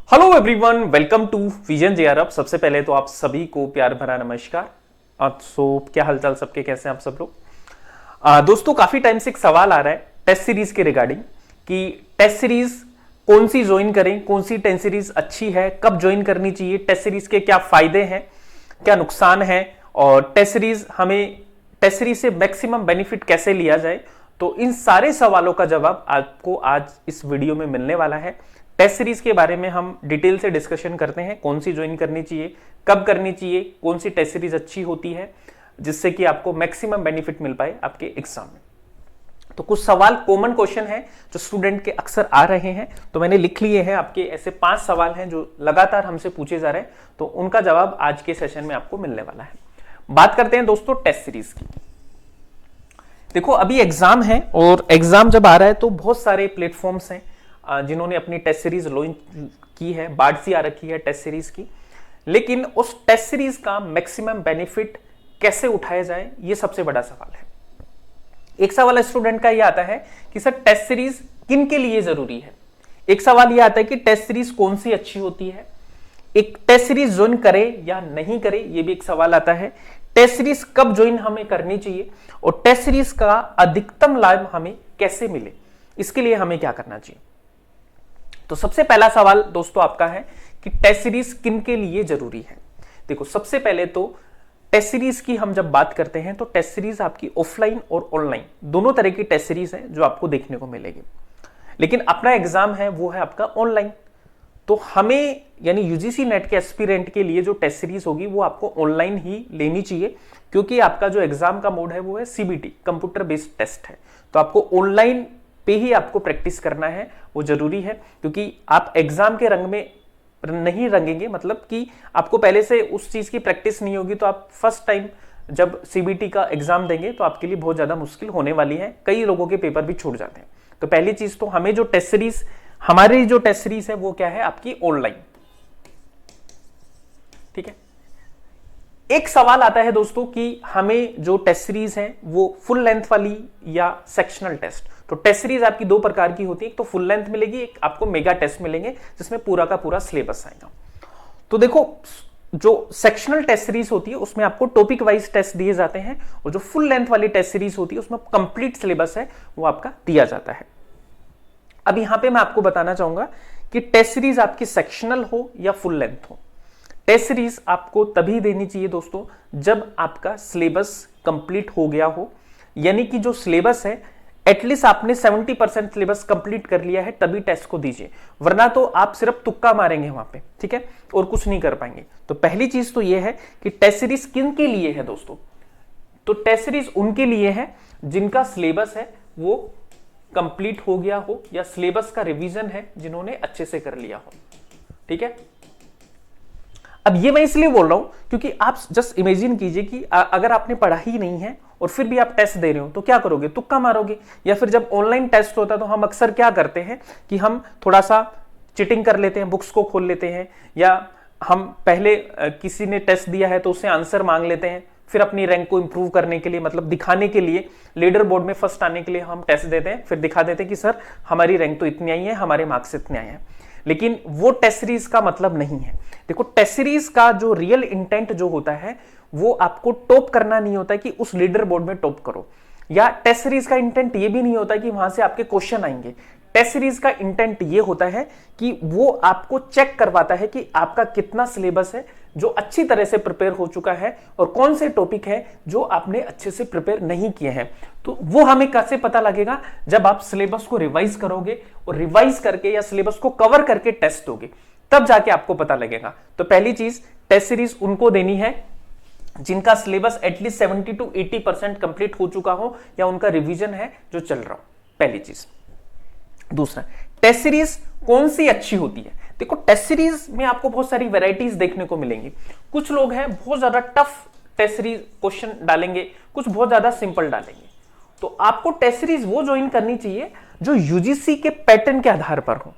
Hello everyone, welcome to vision JRF. सबसे पहले तो आप सभी को प्यार भरा नमस्कार। क्या हालचाल सबके, कैसे हैं आप सब लोग? दोस्तों, काफी टाइम से एक सवाल आ रहा है टेस्ट सीरीज के रिगार्डिंग कि टेस्ट सीरीज कौन सी ज्वाइन करें, कौन सी टेस्ट सीरीज अच्छी है, कब ज्वाइन करनी चाहिए, टेस्ट सीरीज के क्या फायदे हैं, क्या नुकसान है, और टेस्ट सीरीज से मैक्सिमम बेनिफिट कैसे लिया जाए। तो इन सारे सवालों का जवाब आपको आज इस वीडियो में मिलने वाला है। टेस्ट सीरीज के बारे में हम डिटेल से डिस्कशन करते हैं, कौन सी ज्वाइन करनी चाहिए, कब करनी चाहिए, कौन सी टेस्ट सीरीज अच्छी होती है जिससे कि आपको मैक्सिमम बेनिफिट मिल पाए आपके एग्जाम में। तो कुछ सवाल कॉमन क्वेश्चन है जो स्टूडेंट के अक्सर आ रहे हैं, तो मैंने लिख लिए हैं। आपके ऐसे 5 सवाल हैं जो लगातार हमसे पूछे जा रहे हैं, तो उनका जवाब आज के सेशन में आपको मिलने वाला है। बात करते हैं दोस्तों टेस्ट सीरीज की। देखो, अभी एग्जाम है और एग्जाम जब आ रहा है तो बहुत सारे प्लेटफॉर्म्स हैं जिन्होंने अपनी टेस्ट सीरीज लॉन्च की है, बाढ़ आ रखी है टेस्ट सीरीज की। लेकिन उस टेस्ट सीरीज का मैक्सिमम बेनिफिट कैसे उठाया जाए, ये सबसे बड़ा सवाल है। एक सवाल स्टूडेंट का ये आता है कि सर टेस्ट सीरीज किन के लिए जरूरी है। एक सवाल ये आता है कि टेस्ट सीरीज कौन सी अच्छी होती है, एक टेस्ट सीरीज ज्वाइन करे या नहीं करे, ये भी एक सवाल आता है। टेस्ट सीरीज कब ज्वाइन हमें करनी चाहिए और टेस्ट सीरीज का अधिकतम लाभ हमें कैसे मिले, इसके लिए हमें क्या करना चाहिए। तो सबसे पहला सवाल दोस्तों आपका है कि टेस्ट सीरीज किन के लिए जरूरी है। देखो, सबसे पहले तो टेस्ट सीरीज की हम जब बात करते हैं तो टेस्ट सीरीज आपकी ऑफलाइन और ऑनलाइन दोनों तरह की टेस्ट सीरीज है जो आपको देखने को मिलेगी। लेकिन अपना एग्जाम है वो है आपका ऑनलाइन, तो हमें यानी यूजीसी नेट के एस्पिरेंट के लिए जो टेस्ट सीरीज होगी वो आपको ऑनलाइन ही लेनी चाहिए, क्योंकि आपका जो एग्जाम का मोड है वो है सीबीटी, कंप्यूटर बेस्ड टेस्ट है। तो आपको ऑनलाइन पे ही आपको प्रैक्टिस करना है, वो जरूरी है, क्योंकि आप एग्जाम के रंग में नहीं रंगेंगे, मतलब कि आपको पहले से उस चीज की प्रैक्टिस नहीं होगी, तो आप फर्स्ट टाइम जब सीबीटी का एग्जाम देंगे तो आपके लिए बहुत ज्यादा मुश्किल होने वाली है। कई लोगों के पेपर भी छूट जाते हैं। तो पहली चीज तो हमें जो टेस्ट सीरीज, हमारी जो टेस्ट सीरीज है वो क्या है आपकी ऑनलाइन। ठीक है। एक सवाल आता है दोस्तों कि हमें जो टेस्ट सीरीज है वो फुल लेंथ वाली या सेक्शनल टेस्ट। तो टेस्ट सीरीज आपकी 2 प्रकार की होती है, एक तो फुल लेंथ मिलेगी, एक आपको मेगा टेस्ट मिलेंगे जिसमें पूरा का पूरा सिलेबस आएगा। तो देखो, जो सेक्शनल टेस्ट सीरीज होती है उसमें आपको टॉपिक वाइज टेस्ट दिए जाते हैं, और जो फुल लेंथ वाली टेस्ट सीरीज होती है उसमें कंप्लीट सिलेबस है वो आपका दिया जाता है। अब यहां पे मैं आपको बताना चाहूंगा कि टेस्ट सीरीज आपकी सेक्शनल हो या फुल लेंथ हो, टेस्ट सीरीज आपको तभी देनी चाहिए दोस्तों जब आपका सिलेबस कंप्लीट हो गया हो, यानी कि जो सिलेबस है एटलीस्ट आपने 70% सिलेबस कंप्लीट कर लिया है, तभी टेस्ट को दीजिए, वरना तो आप सिर्फ तुक्का मारेंगे वहां पे, ठीक है, और कुछ नहीं कर पाएंगे। तो पहली चीज तो यह है कि टेस्ट सीरीज किन के लिए है दोस्तों। तो टेस्ट सीरीज उनके लिए है जिनका सिलेबस है वो कंप्लीट हो गया हो, या सिलेबस का रिवीजन है जिन्होंने अच्छे से कर लिया हो। ठीक है। अब ये मैं इसलिए बोल रहा हूं क्योंकि आप जस्ट इमेजिन कीजिए कि अगर आपने पढ़ा ही नहीं है और फिर भी आप टेस्ट दे रहे हो तो क्या करोगे, तुक्का मारोगे। या फिर जब ऑनलाइन टेस्ट होता है तो हम अक्सर क्या करते हैं कि हम थोड़ा सा चिटिंग कर लेते हैं, बुक्स को खोल लेते हैं, या हम पहले किसी ने टेस्ट दिया है तो उससे आंसर मांग लेते हैं, फिर अपनी रैंक को इंप्रूव करने के लिए, मतलब दिखाने के लिए, लीडर बोर्ड में फर्स्ट आने के लिए हम टेस्ट देते हैं, फिर दिखा देते हैं कि सर हमारी रैंक तो इतनी आई है, हमारे मार्क्स इतने आए हैं। लेकिन वो टेस्ट सीरीज का मतलब नहीं है। देखो, टेस्ट सीरीज का जो रियल इंटेंट जो होता है वो आपको टॉप करना नहीं होता कि उस लीडर बोर्ड में टॉप करो, या टेस्ट सीरीज का इंटेंट ये भी नहीं होता कि वहां से आपके क्वेश्चन आएंगे। टेस्ट सीरीज का इंटेंट ये होता है कि वो आपको चेक करवाता है कि आपका कितना सिलेबस है जो अच्छी तरह से प्रिपेयर हो चुका है, और कौन से टॉपिक है जो आपने अच्छे से प्रिपेयर नहीं किए हैं। तो वो हमें कैसे पता लगेगा, जब आप सिलेबस को रिवाइज करोगे और रिवाइज करके या सिलेबस को कवर करके टेस्ट दोगे, तब जाके आपको पता लगेगा। तो पहली चीज, टेस्ट सीरीज उनको देनी है जिनका सिलेबस एटलीस्ट 70 to 80% कंप्लीट हो चुका हो, या उनका रिवीजन है जो चल रहा हो, पहली चीज। दूसरा, टेस्ट सीरीज कौन सी अच्छी होती है। देखो, टेस्ट सीरीज में आपको बहुत सारी वैरायटीज देखने को मिलेंगी। कुछ लोग हैं बहुत ज्यादा टफ टेस्ट सीरीज क्वेश्चन डालेंगे, कुछ बहुत ज्यादा सिंपल डालेंगे। तो आपको टेस्ट सीरीज वो ज्वाइन करनी चाहिए जो यूजीसी के पैटर्न के आधार पर हो।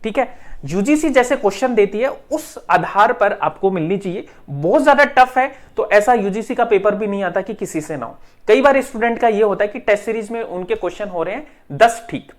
ठीक है, यूजीसी जैसे क्वेश्चन देती है उस आधार पर आपको मिलनी चाहिए। बहुत ज्यादा टफ है तो ऐसा यूजीसी का पेपर भी नहीं आता कि किसी से ना हो। कई बार स्टूडेंट का ये होता है कि टेस्ट सीरीज में उनके क्वेश्चन हो रहे हैं 10 ठीक,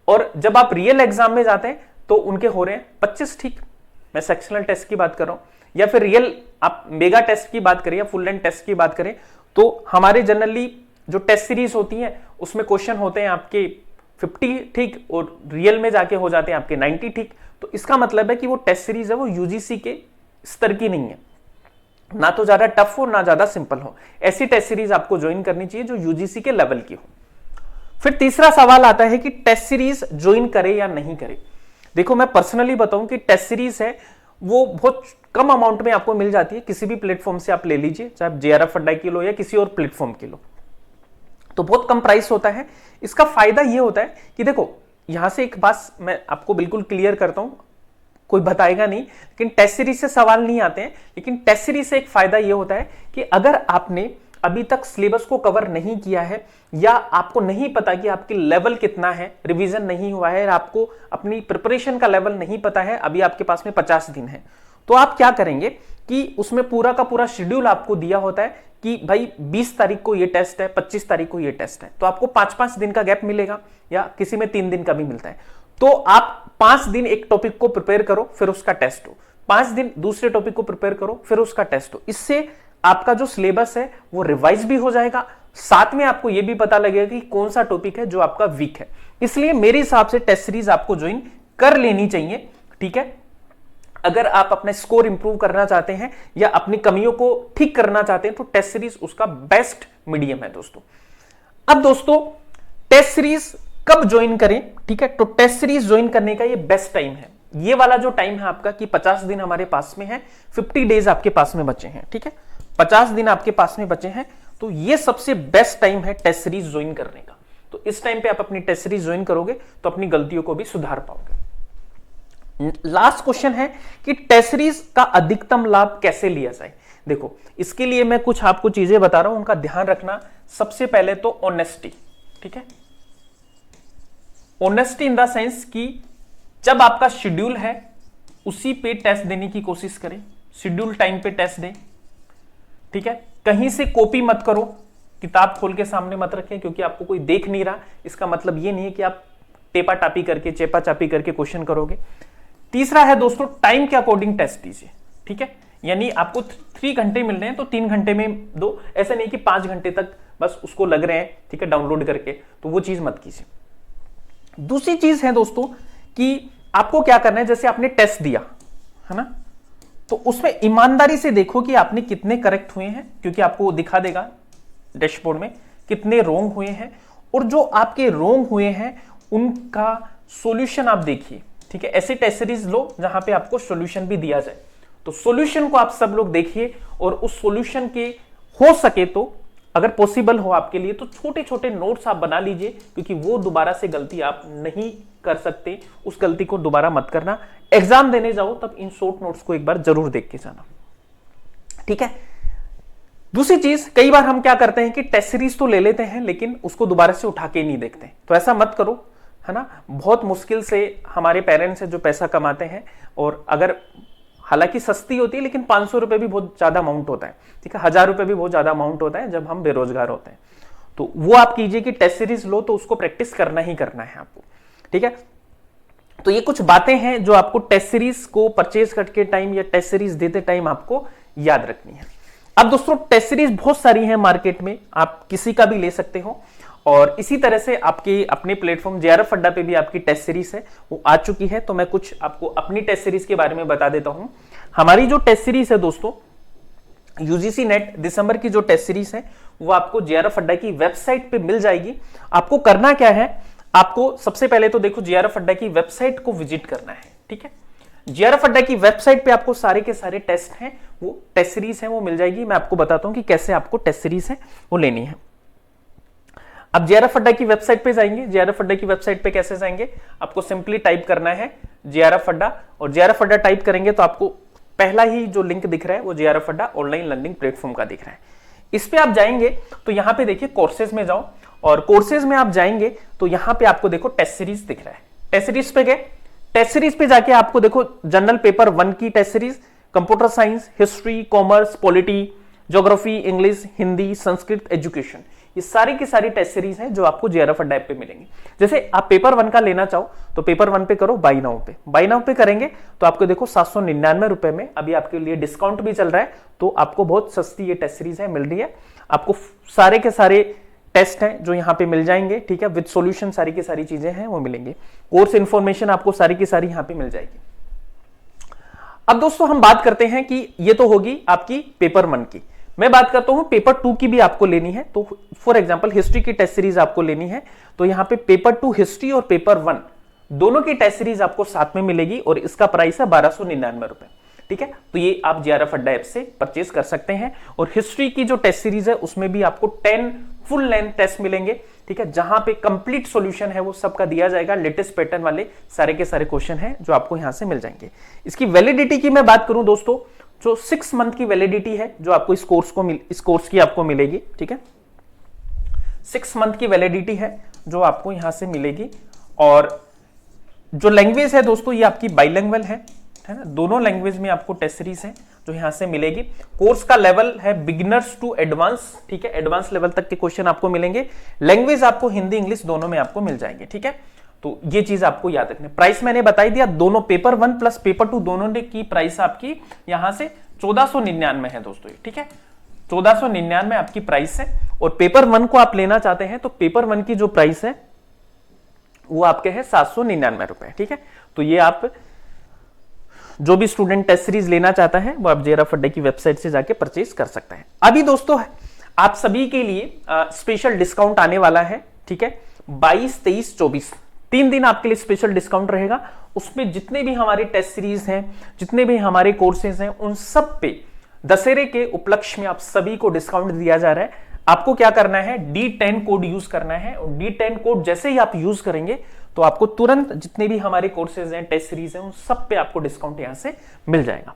और जब आप रियल एग्जाम में जाते हैं तो उनके हो रहे हैं 25 ठीक। मैं सेक्शनल टेस्ट की बात कर रहा हूं, या फिर रियल आप मेगा टेस्ट की बात करें या फुल लेंथ टेस्ट की बात करें, तो हमारे जनरली जो टेस्ट सीरीज होती हैं उसमें क्वेश्चन होते हैं आपके 50 ठीक, और रियल में जाके हो जाते हैं आपके 90 ठीक। तो इसका मतलब है कि वो टेस्ट सीरीज है वो यूजीसी के स्तर की नहीं है, ना तो ज्यादा टफ हो ना ज्यादा सिंपल हो। ऐसी टेस्ट सीरीज आपको ज्वाइन करनी चाहिए जो यूजीसी के लेवल की हो। फिर तीसरा सवाल आता है कि टेस्ट सीरीज ज्वाइन करे या नहीं करे। देखो मैं पर्सनली बताऊं कि टेस्ट सीरीज है वो बहुत कम अमाउंट में आपको मिल जाती है, किसी भी प्लेटफॉर्म से आप ले लीजिए, चाहे आप जेआरएफ अड्डा की लो या किसी और प्लेटफॉर्म की लो, तो बहुत कम प्राइस होता है। इसका फायदा ये होता है कि देखो यहां से एक बात मैं आपको बिल्कुल क्लियर करता हूं, कोई बताएगा नहीं, लेकिन टेस्ट सीरीज से सवाल नहीं आते हैं, लेकिन टेस्ट सीरीज से एक फायदा ये होता है कि अगर आपने अभी तक सिलेबस को कवर नहीं किया है या आपको नहीं पता कि आपकी लेवल कितना है, रिवीजन नहीं हुआ है, आपको अपनी प्रिपरेशन का लेवल नहीं पता है, अभी आपके पास में 50 दिन है, तो आप क्या करेंगे कि उसमें पूरा का पूरा शेड्यूल आपको दिया होता है कि भाई 20 तारीख को ये टेस्ट है, 25 तारीख को ये टेस्ट है, तो आपको 5-5 दिन का गैप मिलेगा या किसी में 3 दिन का भी मिलता है। तो आप 5 दिन एक टॉपिक को प्रिपेयर करो फिर उसका टेस्ट हो, 5 दिन दूसरे टॉपिक को प्रिपेयर करो फिर उसका टेस्ट हो। इससे आपका जो सिलेबस है वो रिवाइज भी हो जाएगा, साथ में आपको यह भी पता लगेगा कि कौन सा टॉपिक है जो आपका वीक है। इसलिए मेरे हिसाब से टेस्ट सीरीज आपको ज्वाइन कर लेनी चाहिए, ठीक है, अगर आप अपना स्कोर इंप्रूव करना चाहते हैं या अपनी कमियों को ठीक करना चाहते हैं, तो टेस्ट सीरीज उसका बेस्ट मीडियम है दोस्तों। अब दोस्तों टेस्ट सीरीज कब ज्वाइन करें, ठीक है, तो टेस्ट सीरीज ज्वाइन करने का ये बेस्ट टाइम है, ये वाला जो टाइम है आपका कि 50 दिन हमारे पास में है, 50 डेज आपके पास में बचे हैं, ठीक है, 50 दिन आपके पास में बचे हैं, तो ये सबसे बेस्ट टाइम है टेस्ट सीरीज ज्वाइन करने का। तो इस टाइम पे आप अपनी टेस्ट सीरीज ज्वाइन करोगे तो अपनी गलतियों को भी सुधार पाओगे। लास्ट क्वेश्चन है कि टेस्ट सीरीज का अधिकतम लाभ कैसे लिया जाए। देखो इसके लिए मैं कुछ आपको चीजें बता रहा हूं, उनका ध्यान रखना। सबसे पहले तो ऑनेस्टी, ठीक है, ऑनेस्टी इन द सेंस कि जब आपका शेड्यूल है उसी पे टेस्ट देने की कोशिश करें, शेड्यूल टाइम पे टेस्ट दें, ठीक है, कहीं से कॉपी मत करो, किताब खोल के सामने मत रखें, क्योंकि आपको कोई देख नहीं रहा, इसका मतलब ये नहीं है कि आप टेपा टापी करके चेपा चापी करके क्वेश्चन करोगे। तीसरा है दोस्तों टाइम के अकॉर्डिंग टेस्ट दीजिए, ठीक है, यानी आपको 3 घंटे मिल रहे हैं तो 3 घंटे में दो, ऐसा नहीं कि 5 घंटे तक बस उसको लग रहे हैं, ठीक है, डाउनलोड करके, तो वो चीज मत कीजिए। दूसरी चीज है दोस्तों कि आपको क्या करना है, जैसे आपने टेस्ट दिया है ना, तो उसमें ईमानदारी से देखो कि आपने कितने करेक्ट हुए हैं, क्योंकि आपको वो दिखा देगा डैशबोर्ड में कितने रोंग हुए हैं, और जो आपके रोंग हुए हैं उनका सॉल्यूशन आप देखिए, ठीक है। ऐसे टेस्ट सीरीज लो जहां पे आपको सॉल्यूशन भी दिया जाए, तो सॉल्यूशन को आप सब लोग देखिए, और उस सॉल्यूशन के हो सके तो अगर पॉसिबल हो आपके लिए तो छोटे छोटे नोट्स आप बना लीजिए, क्योंकि वो दोबारा से गलती आप नहीं कर सकते, उस गलती को दोबारा मत करना। एग्जाम देने जाओ तब इन शॉर्ट नोट्स को एक बार जरूर देख के जाना, ठीक है। दूसरी चीज, कई बार हम क्या करते हैं कि टेस्ट सीरीज तो ले लेते हैं लेकिन उसको दोबारा से उठा के नहीं देखते, तो ऐसा मत करो, है ना। बहुत मुश्किल से हमारे पेरेंट्स है जो पैसा कमाते हैं, और अगर हालांकि सस्ती होती है लेकिन 500 रुपए भी बहुत ज्यादा अमाउंट होता है, ठीक है, 1000 रुपए भी बहुत ज्यादा अमाउंट होता है जब हम बेरोजगार होते हैं, तो वो आप कीजिए कि टेस्ट सीरीज लो तो उसको प्रैक्टिस करना ही करना है आपको, ठीक है। तो ये कुछ बातें हैं जो आपको टेस्ट सीरीज को परचेज करके टाइम या टेस्ट सीरीज देते टाइम आपको याद रखनी है। अब दोस्तों टेस्ट सीरीज बहुत सारी है मार्केट में, आप किसी का भी ले सकते हो, और इसी तरह से आपके अपने प्लेटफॉर्म जेआरएफ अड्डा पे भी आपकी टेस्ट सीरीज है वो आ चुकी है। तो मैं कुछ आपको अपनी टेस्ट सीरीज के बारे में बता देता हूं। हमारी जो टेस्ट सीरीज है दोस्तों, यूजीसी नेट दिसंबर की जो टेस्ट सीरीज है वो आपको जेआरएफ अड्डा की वेबसाइट पे मिल जाएगी। आपको करना क्या है, आपको सबसे पहले तो देखो जेआरएफ अड्डा की वेबसाइट को विजिट करना है, ठीक है। जेआरएफ अड्डा की वेबसाइट पे आपको सारे के सारे टेस्ट हैं, वो टेस्ट सीरीज है वो मिल जाएगी। मैं आपको बताता हूं कि कैसे आपको टेस्ट सीरीज है वो लेनी है। अब जेआरएफ अड्डा की वेबसाइट पे जाएंगे। जेआरएफ अड्डा की वेबसाइट पे कैसे जाएंगे, आपको सिंपली टाइप करना है जेआरएफ अड्डा, और जेआरएफ अड्डा टाइप करेंगे तो आपको पहला ही जो लिंक दिख रहा है वो जेआरएफ अड्डा ऑनलाइन लर्निंग प्लेटफॉर्म का दिख रहा है। इस पे आप जाएंगे तो यहाँ पे देखिए कोर्सेज में जाओ, और कोर्सेज में आप जाएंगे तो यहाँ पे आपको देखो टेस्ट सीरीज दिख रहा है। टेस्ट सीरीज पे गए, टेस्ट सीरीज पे जाके आपको देखो जनरल पेपर 1 की test series, computer science, history, commerce, polity, geography, English, Hindi, Sanskrit, education, ये सारी की सारी टेस्ट सीरीज हैं जो आपको जेआरएफ अड्डा ऐप पे मिलेंगे। जैसे आप पेपर 1 का लेना चाहो तो पेपर 1 पे करो बाई नाउ पे, बाई नाउ पे करेंगे तो आपको देखो 799 रुपए में अभी आपके लिए डिस्काउंट भी चल रहा है, तो आपको बहुत सस्ती ये टेस्ट सीरीज है मिल रही है। आपको सारे के सारे टेस्ट हैं जो यहाँ पे मिल जाएंगे, ठीक है, विद सॉल्यूशन सारी की सारी चीजें हैं वो मिलेंगे। कोर्स इंफॉर्मेशन आपको सारी की सारी यहाँ पे मिल जाएगी। अब दोस्तों हम बात करते हैं कि ये तो होगी आपकी पेपर 1 की, मैं बात करता हूं पेपर 2 की भी आपको लेनी है। तो फॉर एग्जांपल हिस्ट्री की टेस्ट सीरीज आपको लेनी है तो यहां पे पेपर 2 हिस्ट्री और पेपर 1 दोनों की टेस्ट सीरीज आपको साथ में मिलेगी और इसका प्राइस है 1299 रुपए, ठीक है। तो ये आप जेआरएफ अड्डा ऐप से परचेज कर सकते हैं। और हिस्ट्री की जो टेस्ट सीरीज है उसमें भी आपको 10 फुल लेंथ टेस्ट मिलेंगे, ठीक है, जहां पे कंप्लीट सॉल्यूशन है वो सबका दिया जाएगा, लेटेस्ट पैटर्न वाले सारे के सारे क्वेश्चन हैं जो आपको यहां से मिल जाएंगे। इसकी वैलिडिटी की मैं बात करूं दोस्तों, जो 6 मंथ की वैलिडिटी है जो आपको इस कोर्स की आपको मिलेगी, ठीक है, 6 मंथ की वैलिडिटी है जो आपको यहां से मिलेगी। और जो लैंग्वेज है दोस्तों ये आपकी बाइलिंगुअल है ना, दोनों लैंग्वेज में आपको टेस्ट सीरीज है जो यहां से मिलेगी। कोर्स का लेवल है बिगिनर्स टू एडवांस, ठीक है, एडवांस लेवल तक के क्वेश्चन आपको मिलेंगे। लैंग्वेज आपको हिंदी इंग्लिश दोनों में आपको मिल जाएंगे, ठीक है। तो ये चीज आपको याद रखनी। प्राइस मैंने बताई दिया, दोनों पेपर 1 प्लस पेपर 2 दोनों की प्राइस आपकी यहां से 1499 है दोस्तों, ठीक है, 1499 आपकी प्राइस है। और पेपर 1 को आप लेना चाहते हैं तो पेपर 1 की जो प्राइस है वो आपके है 799 रुपए, ठीक है। तो ये आप जो भी स्टूडेंट टेस्ट सीरीज लेना चाहता है वो आप जेआरएफ अड्डा की वेबसाइट से जाके परचेज कर सकता है। अभी दोस्तों आप सभी के लिए स्पेशल डिस्काउंट आने वाला है, ठीक है, 22, 23, 24 3 दिन आपके लिए स्पेशल डिस्काउंट रहेगा। उसमें जितने भी हमारे टेस्ट सीरीज हैं, जितने भी हमारे कोर्सेज हैं, उन सब पे दशहरे के उपलक्ष्य में आप सभी को डिस्काउंट दिया जा रहा है। आपको क्या करना है, D10 कोड यूज करना है और D10 कोड जैसे ही आप यूज करेंगे तो आपको तुरंत जितने भी हमारे कोर्सेज हैं, टेस्ट सीरीज हैं, उन सब पे आपको डिस्काउंट यहां से मिल जाएगा,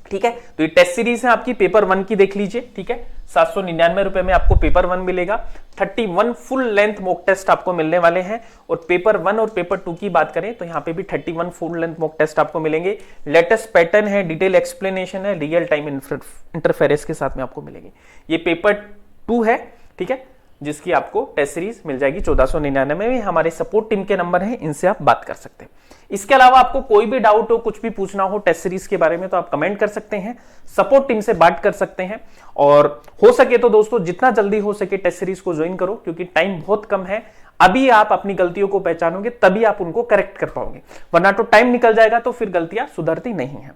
ठीक है। तो ये टेस्ट सीरीज है आपकी पेपर 1 की, देख लीजिए, ठीक है, 799 रुपए में आपको पेपर 1 मिलेगा। 31 फुल लेंथ मॉक टेस्ट आपको मिलने वाले हैं। और पेपर 1 और पेपर 2 की बात करें तो यहां पे भी 31 फुल लेंथ मॉक टेस्ट आपको मिलेंगे। लेटेस्ट पैटर्न है, डिटेल एक्सप्लेनेशन है, रियल टाइम इंटरफेरेंस के साथ में आपको मिलेंगे। ये पेपर 2 है, ठीक है, जिसकी आपको टेस्ट सीरीज मिल जाएगी 1499 में। हमारे सपोर्ट टीम के नंबर हैं, इनसे आप बात कर सकते हैं। इसके अलावा आपको कोई भी डाउट हो, कुछ भी पूछना हो टेस्ट सीरीज के बारे में तो आप कमेंट कर सकते हैं, सपोर्ट टीम से बात कर सकते हैं। और हो सके तो दोस्तों जितना जल्दी हो सके टेस्ट सीरीज को ज्वाइन करो, क्योंकि टाइम बहुत कम है। अभी आप अपनी गलतियों को पहचानोगे तभी आप उनको करेक्ट कर पाओगे, वरना तो टाइम निकल जाएगा तो फिर गलतियां सुधरती नहीं है,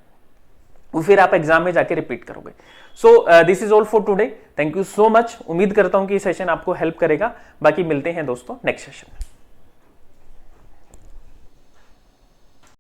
वो फिर आप एग्जाम में जाके रिपीट करोगे। So this is all for today, thank you so much. उम्मीद करता हूं कि ये सेशन आपको हेल्प करेगा। बाकी मिलते हैं दोस्तों नेक्स्ट सेशन में।